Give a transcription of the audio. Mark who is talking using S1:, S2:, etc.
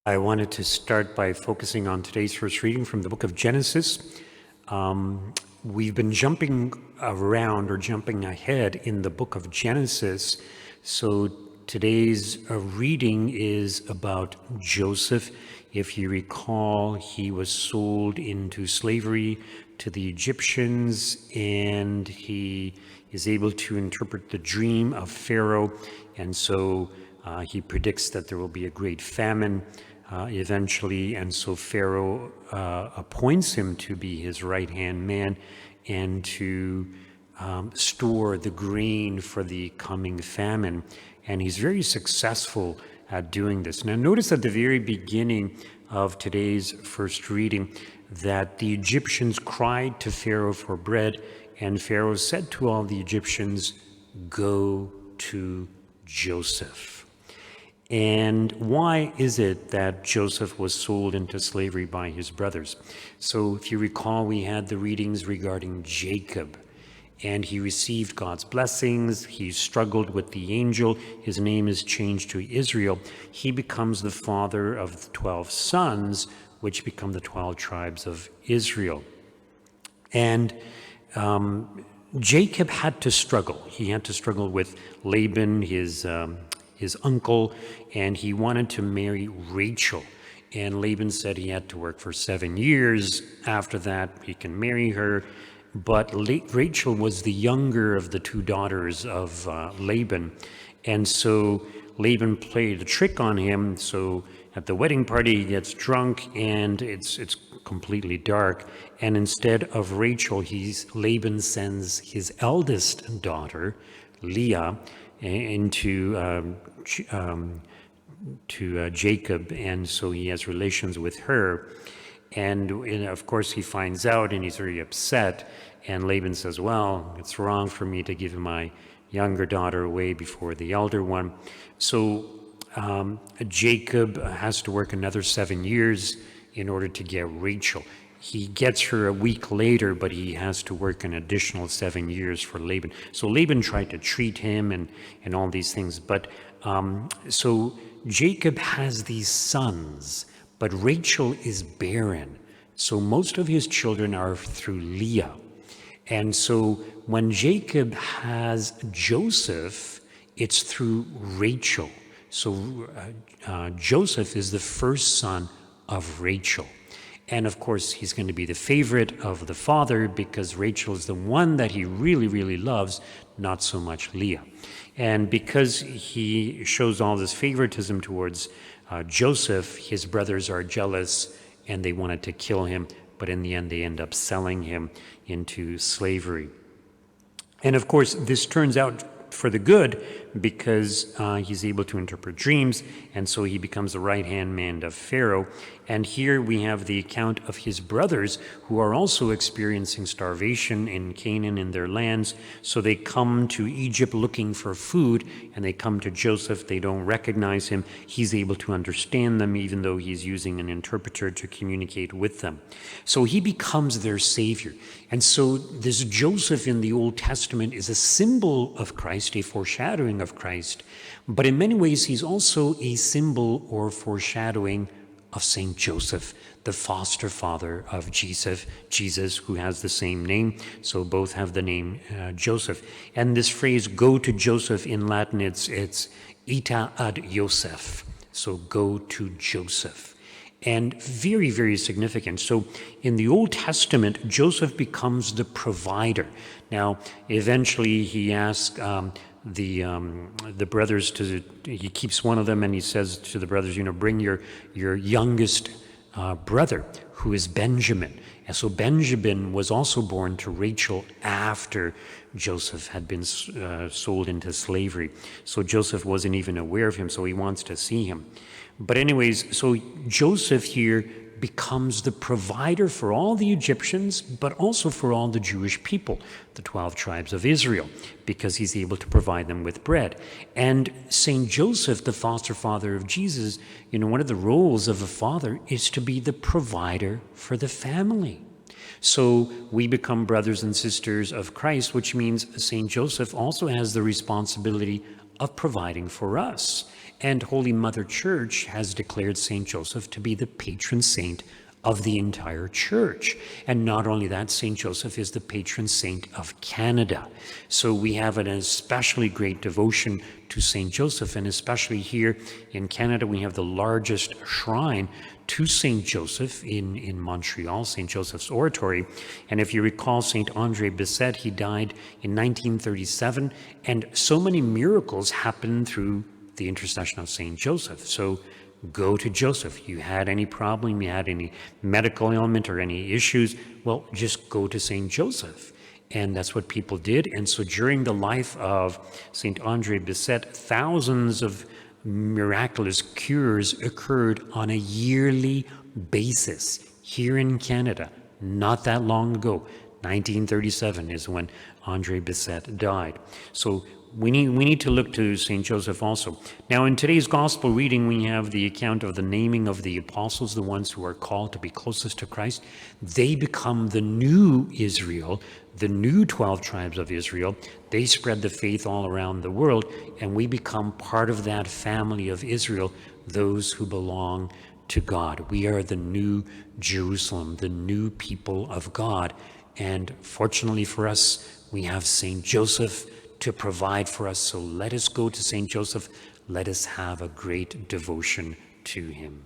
S1: I wanted to start by focusing on today's first reading from the book of Genesis. We've been jumping around or jumping ahead in the book of Genesis. So today's reading is about Joseph. If you recall, he was sold into slavery to the Egyptians, and he is able to interpret the dream of Pharaoh. And so he predicts that there will be a great famine eventually, and so Pharaoh appoints him to be his right-hand man and to store the grain for the coming famine. And he's very successful at doing this. Now notice at the very beginning of today's first reading that the Egyptians cried to Pharaoh for bread, and Pharaoh said to all the Egyptians, "Go to Joseph." And why is it that Joseph was sold into slavery by his brothers? So if you recall, we had the readings regarding Jacob, and he received God's blessings. He struggled with the angel. His name is changed to Israel. He becomes the father of the 12 sons, which become the 12 tribes of Israel. And Jacob had to struggle. He had to struggle with Laban, his uncle, and he wanted to marry Rachel. And Laban said he had to work for 7 years. After that, he can marry her. But Rachel was the younger of the two daughters of Laban. And so Laban played a trick on him. So at the wedding party, he gets drunk, and it's completely dark. And instead of Rachel, Laban sends his eldest daughter, Leah, into Jacob, and so he has relations with her. And of course he finds out, and he's very upset, and Laban says, well, it's wrong for me to give my younger daughter away before the elder one. So Jacob has to work another 7 years in order to get Rachel. He gets her a week later, but he has to work an additional 7 years for Laban. So Laban tried to treat him and all these things. But so Jacob has these sons, but Rachel is barren. So most of his children are through Leah. And so when Jacob has Joseph, it's through Rachel. So Joseph is the first son of Rachel. And of course, he's going to be the favorite of the father because Rachel is the one that he really, really loves, not so much Leah. And because he shows all this favoritism towards Joseph, his brothers are jealous and they wanted to kill him, but in the end, they end up selling him into slavery. And of course, this turns out for the good because he's able to interpret dreams, and so he becomes the right-hand man of Pharaoh. And here we have the account of his brothers who are also experiencing starvation in Canaan in their lands. So they come to Egypt looking for food, and they come to Joseph. They don't recognize him. He's able to understand them, even though he's using an interpreter to communicate with them. So he becomes their savior. And so this Joseph in the Old Testament is a symbol of Christ, a foreshadowing of Christ. But in many ways, he's also a symbol or foreshadowing of Saint Joseph, the foster father of Jesus, who has the same name. So both have the name Joseph. And this phrase, go to Joseph, in Latin, it's ita ad Joseph. So go to Joseph. And very, very significant. So in the Old Testament, Joseph becomes the provider. Now, eventually he asks the brothers he keeps one of them, and he says to the brothers, bring your youngest brother, who is Benjamin. And so Benjamin was also born to Rachel after Joseph had been sold into slavery. So Joseph wasn't even aware of him, so he wants to see him. But anyways, so Joseph here becomes the provider for all the Egyptians, but also for all the Jewish people, the 12 tribes of Israel, because he's able to provide them with bread. And St. Joseph, the foster father of Jesus, one of the roles of a father is to be the provider for the family. So we become brothers and sisters of Christ, which means St. Joseph also has the responsibility of providing for us. And Holy Mother Church has declared St. Joseph to be the patron saint of the entire church. And not only that, St. Joseph is the patron saint of Canada. So we have an especially great devotion to St. Joseph, and especially here in Canada, we have the largest shrine to St. Joseph in Montreal, St. Joseph's Oratory. And if you recall, St. Andre Bessette, he died in 1937, and so many miracles happened through the intercession of St. Joseph. So go to Joseph. You had any problem, you had any medical ailment or any issues, well, just go to St. Joseph. And that's what people did. And so during the life of St. Andre Bessette, thousands of miraculous cures occurred on a yearly basis here in Canada. Not that long ago, 1937 is when Andre Bessette died. So we need to look to St. Joseph also. Now, in today's gospel reading, we have the account of the naming of the apostles, the ones who are called to be closest to Christ. They become the new Israel, the new 12 tribes of Israel. They spread the faith all around the world, and we become part of that family of Israel, those who belong to God. We are the new Jerusalem, the new people of God. And fortunately for us, we have St. Joseph to provide for us. So let us go to St. Joseph. Let us have a great devotion to him.